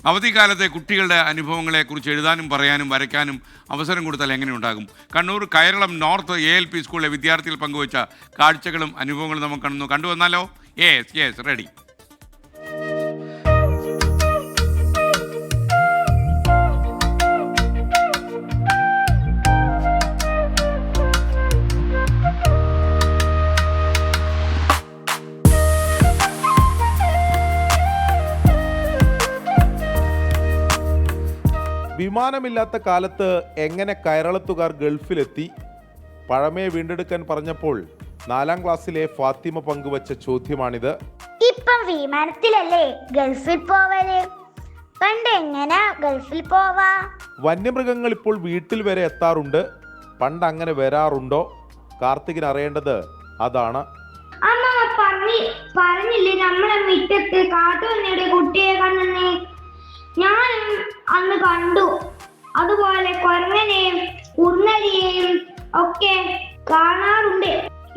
അവധിക്കാലത്തെ കുട്ടികളുടെ അനുഭവങ്ങളെക്കുറിച്ച് എഴുതാനും പറയാനും വരയ്ക്കാനും അവസരം കൊടുത്താൽ എങ്ങനെ ഉണ്ടാകും? കണ്ണൂർ കയറളം നോർത്ത് ALP സ്കൂളിലെ വിദ്യാർത്ഥികൾ പങ്കുവച്ച കാഴ്ചകളും അനുഭവങ്ങളും നമുക്ക് കണ്ടുവന്നാലോ? Yes ready. വിമാനമില്ലാത്ത കാലത്ത് എങ്ങനെ കയറളത്തുകാർ ഗൾഫിലെത്തി? പഴമയെ വീണ്ടെടുക്കാൻ പറഞ്ഞപ്പോൾ 4ാം ക്ലാസ്സിലെ ഫാത്തിമ പങ്കുവച്ച ചോദ്യമാണിത്. ഇപ്പം വിമാനത്തിലല്ലേ ഗൾഫിൽ പോവല്? പണ്ട് എങ്ങനെ ഗൾഫിൽ പോവാ? വന്യമൃഗങ്ങൾ ഇപ്പോൾ വീട്ടിൽ വരെ എത്താറുണ്ട്. പണ്ട് അങ്ങനെ വരാറുണ്ടോ? കാർത്തികിന് അറിയേണ്ടത് അതാണ്. അമ്മ പറഞ്ഞില്ലേ നമ്മളെ മുറ്റത്ത് കാട്ടുപന്നിയുടെ കുട്ടിയെ കണ്ണെന്ന്? ഞാൻ അന്ന് കണ്ടു. അതുപോലെ കൊരങ്ങനെയും ഉർന്നരിയെയും ഒക്കെ കാണാറുണ്ട്.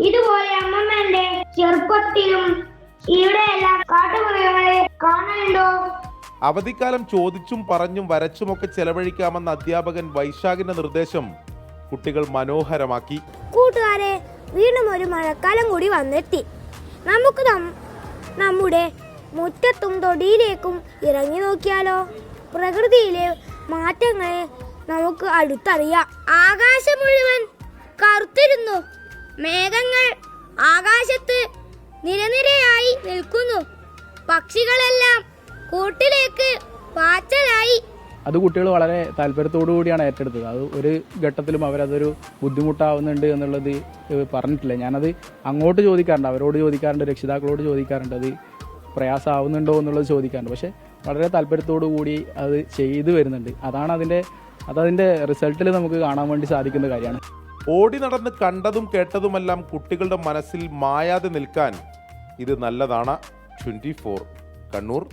ഇതുപോലെ അമ്മമ്മന്റെ ചെറുപ്പത്തിലും ഇവിടെയെല്ലാം കാട്ടുമൃഗങ്ങളെ കാണലുണ്ടോ? അവധിക്കാലം ചോദിച്ചും പറഞ്ഞും വരച്ചുമൊക്കെ ചെലവഴിക്കാമെന്ന അധ്യാപകൻ വൈശാഖിന്റെ നിർദ്ദേശം കുട്ടികൾ മനോഹരമാക്കി. കൂട്ടുകാരെ, വീണ്ടും ഒരു മഴക്കാലം കൂടി വന്നെത്തി. നമുക്ക് നമ്മുടെ മുറ്റത്തും തൊടിയിലേക്കും ഇറങ്ങി നോക്കിയാലോ? പ്രകൃതിയിലെ മാറ്റങ്ങളെ നമുക്ക് അടുത്തറിയാം. ആകാശം മുഴുവൻ കറുത്തിരുന്നു. മേഘങ്ങൾ ആകാശത്ത് നിരനിരയായി നിൽക്കുന്നു. പക്ഷികളെല്ലാം കൂട്ടിലേക്ക് പാച്ചലായി. അത് കുട്ടികൾ വളരെ താല്പര്യത്തോടു കൂടിയാണ് ഏറ്റെടുത്തത്. അത് ഒരു ഘട്ടത്തിലും അവരതൊരു ബുദ്ധിമുട്ടാവുന്നുണ്ട് എന്നുള്ളത് പറഞ്ഞിട്ടില്ല. ഞാനത് അങ്ങോട്ട് ചോദിക്കാറുണ്ട്, അവരോട് ചോദിക്കാറുണ്ട്, രക്ഷിതാക്കളോട് ചോദിക്കാറുണ്ട്, അത് പ്രയാസമാവുന്നുണ്ടോ എന്നുള്ളത് ചോദിക്കാറുണ്ട്. പക്ഷേ വളരെ താല്പര്യത്തോടു കൂടി അത് ചെയ്തു വരുന്നുണ്ട്. അതതിൻ്റെ റിസൾട്ടിൽ നമുക്ക് കാണാൻ വേണ്ടി സാധിക്കുന്ന കാര്യമാണ്. ഓടി നടന്ന് കണ്ടതും കേട്ടതുമെല്ലാം കുട്ടികളുടെ മനസ്സിൽ മായാതെ നിൽക്കാൻ ഇത് നല്ലതാണ്. 24 കണ്ണൂർ.